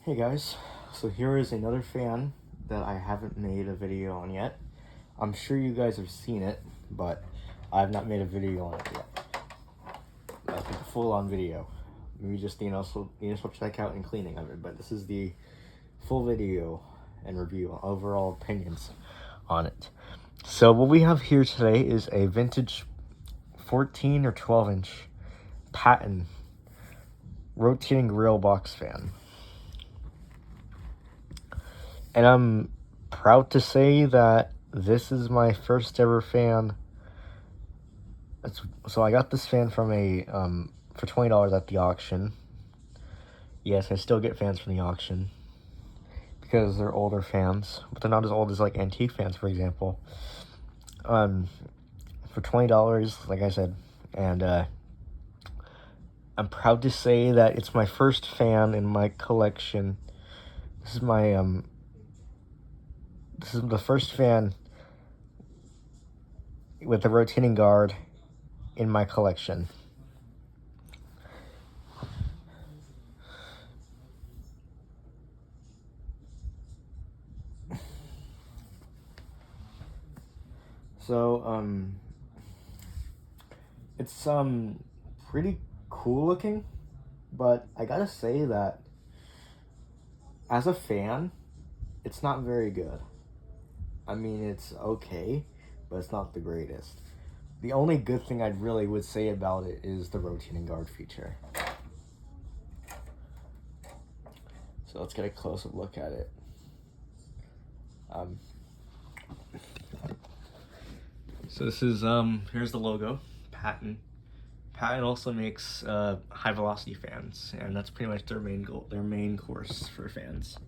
Hey guys, so here is another fan that I haven't made a video on yet. I'm sure you guys have seen it, but I have not made a video on it yet. Like a full-on video. Maybe just the initial checkout and cleaning of it, but this is the full video and review, overall opinions on it. So what we have here today is a vintage 14 or 12 inch Patton rotating grill box fan. And I'm proud to say that this is my first ever fan. So I got this fan from for $20 at the auction. Yes, I still get fans from the auction because they're older fans, but they're not as old as like antique fans, for example. For $20, like I said, and I'm proud to say that it's my first fan in my collection. This is the first fan with a rotating guard in my collection. So, it's pretty cool looking, but I gotta say that as a fan, it's not very good. I mean, it's okay, but it's not the greatest. The only good thing I really would say about it is the rotating guard feature. So let's get a close-up look at it. So this is, here's the logo, Patton. Patton also makes high velocity fans, and that's pretty much their main goal, their main course for fans.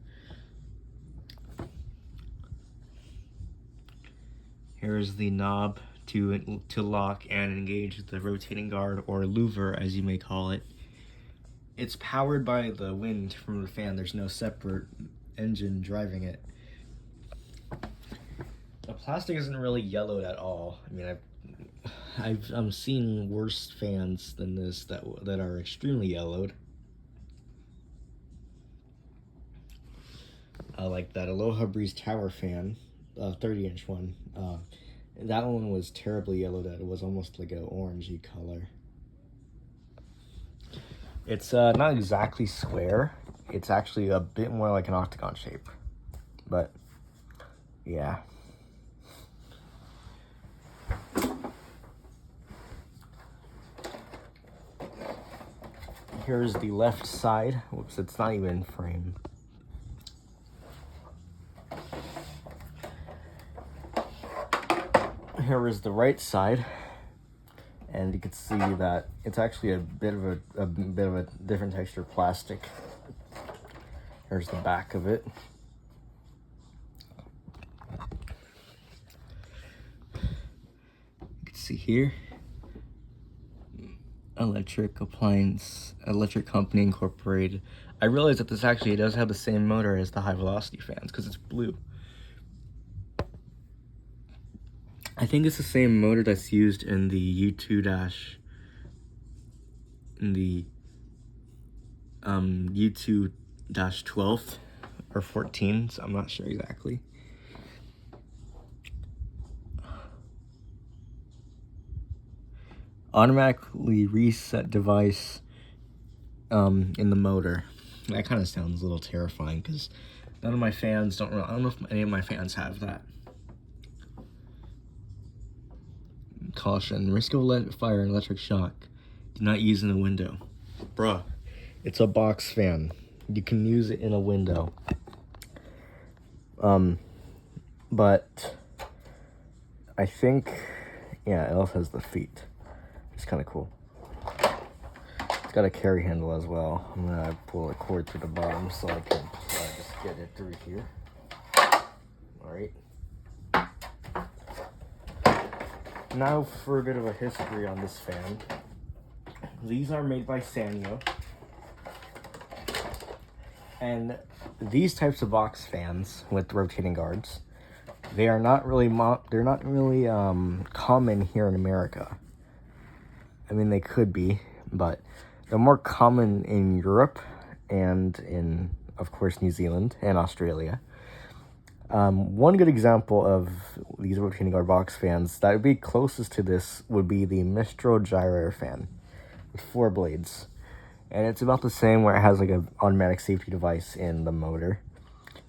Here's the knob to lock and engage the rotating guard, or louver as you may call it. It's powered by the wind from the fan. There's no separate engine driving it. The plastic isn't really yellowed at all. I mean, I've seen worse fans than this that are extremely yellowed. Like that Aloha Breeze Tower fan, 30-inch one. That one was terribly yellowed at. It was almost like an orangey color. It's not exactly square. It's actually a bit more like an octagon shape. But, yeah. Here's the left side. Whoops, it's not even framed. Here is the right side, and you can see that it's actually a bit of a different texture plastic. Here's the back of it. You can see here, Electric Company Incorporated. I realized that this actually does have the same motor as the high velocity fans because it's blue. I think it's the same motor that's used in the U2-12 or 14, so I'm not sure exactly. Automatically reset device in the motor. That kind of sounds a little terrifying because none of my fans I don't know if any of my fans have that. Caution, risk of fire and electric shock. Do not use in a window. Bruh, it's a box fan. You can use it in a window. But I think, yeah, it also has the feet. It's kind of cool. It's got a carry handle as well. I'm gonna pull a cord through the bottom so I can just get it through here. Alright. Now for a bit of a history on this fan. These are made by Sanyo. And these types of box fans with rotating guards, they are not really common here in America. I mean, they could be, but they're more common in Europe and in of course, New Zealand and Australia. One good example of these rotating guard box fans that would be closest to this would be the Mistral Gyro fan with 4 blades. And it's about the same, where it has like an automatic safety device in the motor.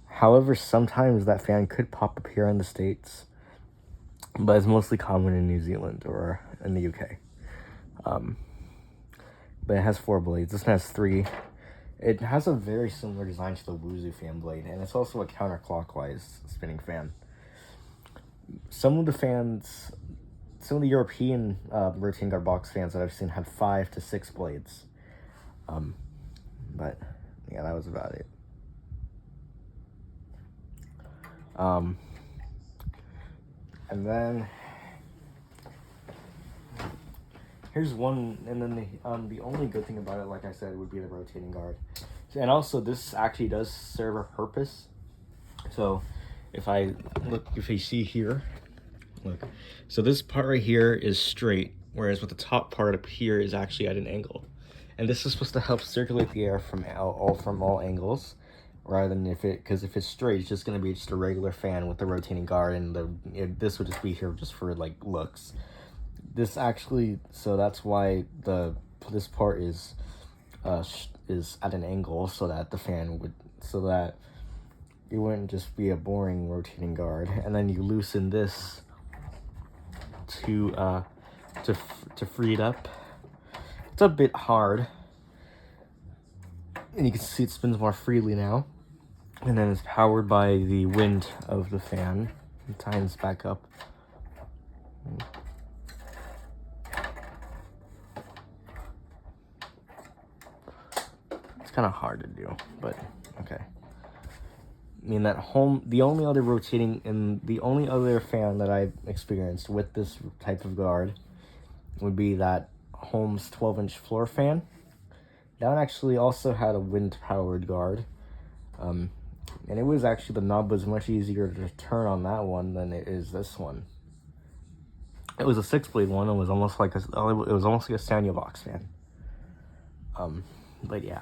However, sometimes that fan could pop up here in the States, but it's mostly common in New Zealand or in the UK. But it has 4 blades. This one has 3. It has a very similar design to the Wuzu fan blade, and it's also a counterclockwise spinning fan. Some of the European rotating guard box fans that I've seen have 5 to 6 blades. But yeah, that was about it. And then here's one, and then the only good thing about it, like I said, would be the rotating guard. And also, this actually does serve a purpose. So if you see here, look, so this part right here is straight, whereas with the top part up here is actually at an angle. And this is supposed to help circulate the air from all angles, rather than because if it's straight, it's just going to be just a regular fan with the rotating guard, and this would just be here just for like looks. This actually, so that's why this part is at an angle, so that it wouldn't just be a boring rotating guard. And then you loosen this to free it up. It's a bit hard, and you can see it spins more freely now. And then it's powered by the wind of the fan. It tightens back up. It's kind of hard to do, but okay. I mean, the only other fan that I've experienced with this type of guard would be that Holmes 12-inch floor fan. That one actually also had a wind-powered guard. And it was actually, the knob was much easier to turn on that one than it is this one. It was a 6-blade one. It was almost like a Sanyo box fan. But yeah.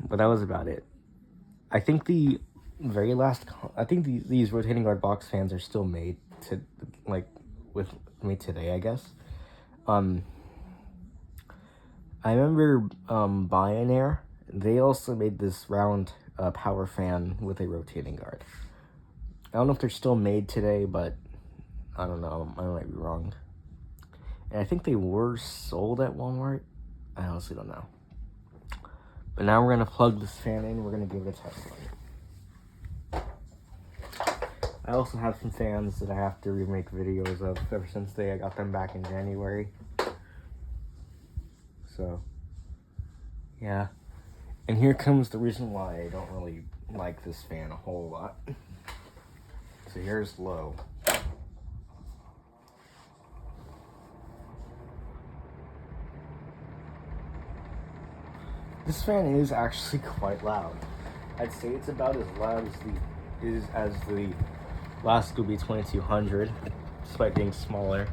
But that was about it. I think these rotating guard box fans are still made today, I guess. I remember Bionair, they also made this round power fan with a rotating guard. I don't know if they're still made today, but I don't know, I might be wrong. And I think they were sold at Walmart. I honestly don't know. But now we're going to plug this fan in, we're going to give it a test run. I also have some fans that I have to remake videos of ever since I got them back in January. So, yeah. And here comes the reason why I don't really like this fan a whole lot. So here's low. This fan is actually quite loud. I'd say it's about as loud as the last Scooby 2200, despite being smaller.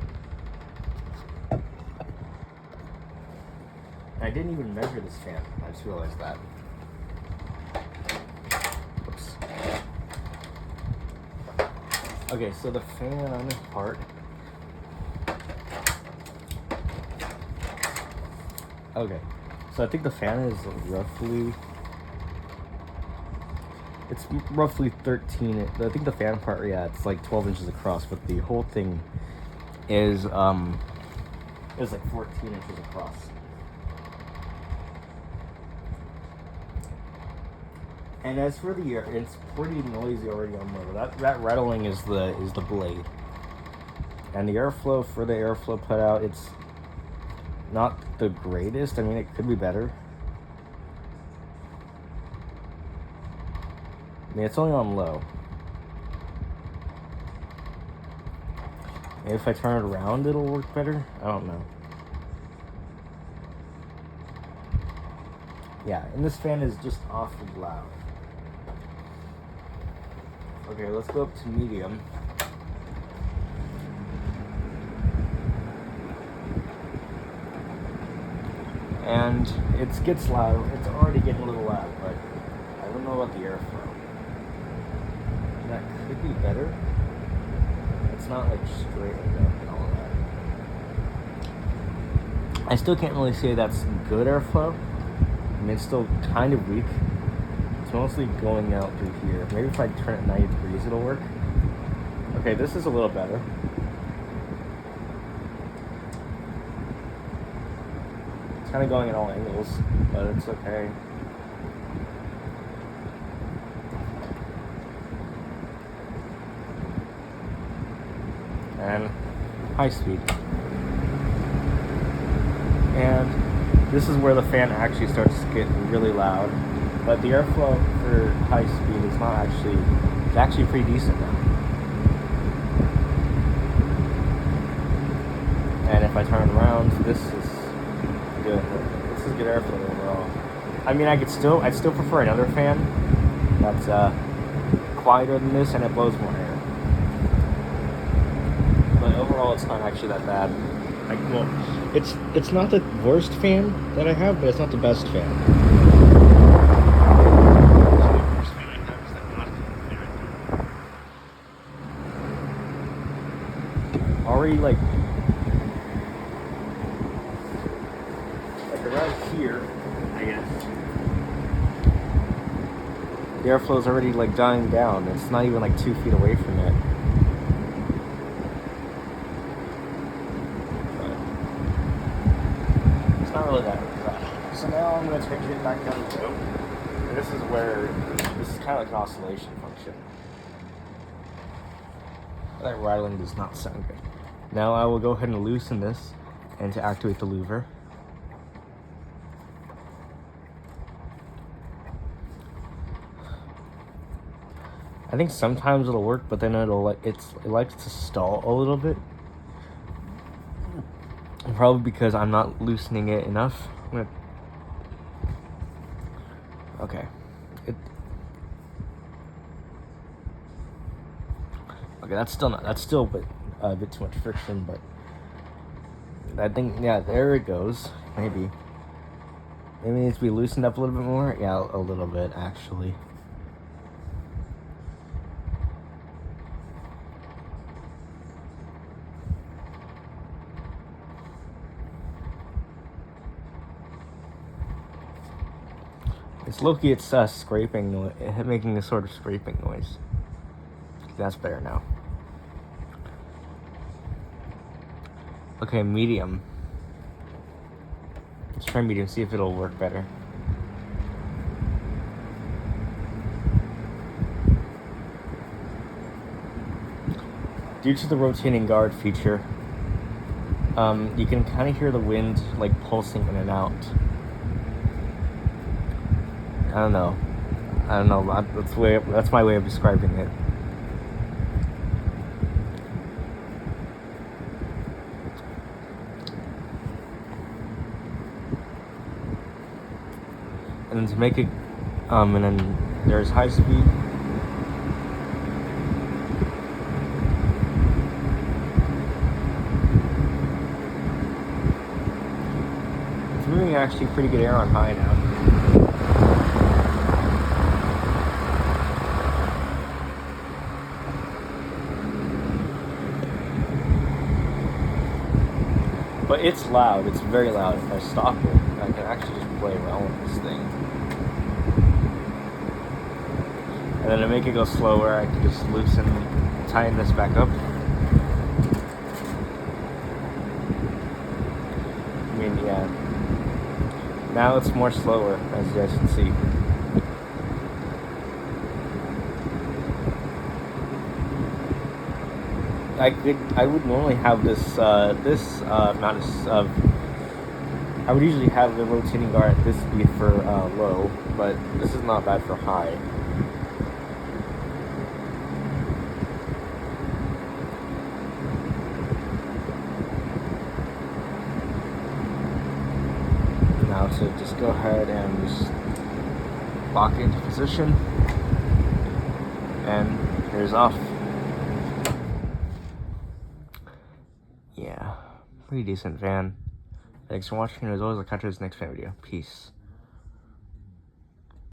I didn't even measure this fan. I just realized that. Oops. Okay, so the fan on this part. Okay, so I think the fan is roughly 13. I think the fan part, yeah, it's like 12 inches across, but the whole thing is like 14 inches across. And as for the air, it's pretty noisy already on low. That rattling is the blade. And the airflow for the airflow put out, it's not the greatest. I mean, it could be better. I mean, it's only on low. Maybe if I turn it around, it'll work better. I don't know. Yeah, and this fan is just awfully loud. Okay, let's go up to medium. And it gets loud. It's already getting a little loud, but don't know about the airflow. That could be better. It's not like straight up and all that. I still can't really say that's good airflow. I mean, it's still kind of weak. It's mostly going out through here. Maybe if I turn it 90 degrees, it'll work. Okay, this is a little better. It's kind of going at all angles, but it's okay. And high speed. And this is where the fan actually starts to get really loud. But the airflow for high speed is not actually, it's actually pretty decent now. And if I turn it around, this is good. This is good airflow overall. I mean, I'd still prefer another fan that's quieter than this and it blows more air. But overall, it's not actually that bad. Like, well, it's not the worst fan that I have, but it's not the best fan. Already like around here, I guess the airflow is already like dying down. It's not even like 2 feet away from it. Not really that bad. So now I'm going to take it back down the road. And this is kind of like an oscillation function. That rattling does not sound good. Now I will go ahead and loosen this and to activate the louver. I think sometimes it'll work, but then it likes to stall a little bit. Probably because I'm not loosening it enough. Okay. Okay, that's still a bit too much friction, but I think, yeah, there it goes. Maybe it needs to be loosened up a little bit more. Yeah, a little bit actually. It's low-key, it's scraping noise, making a sort of scraping noise. That's better now. Okay, medium. Let's try medium, see if it'll work better. Due to the rotating guard feature, you can kind of hear the wind like pulsing in and out. I don't know. That's my way of describing it. And then to make it, and then there's high speed. It's moving actually pretty good air on high now. But it's loud, it's very loud. If I stop it, I can actually just play around with this thing. And then to make it go slower, I can just tighten this back up. I mean, yeah. Now it's more slower, as you guys can see. I would normally have this amount of I would usually have the rotating guard at this speed for low, but this is not bad for high. Now to just go ahead and just lock it into position, and here's off. Yeah, pretty decent fan. Thanks for watching, and as always, I'll catch you in the next fan video. Peace.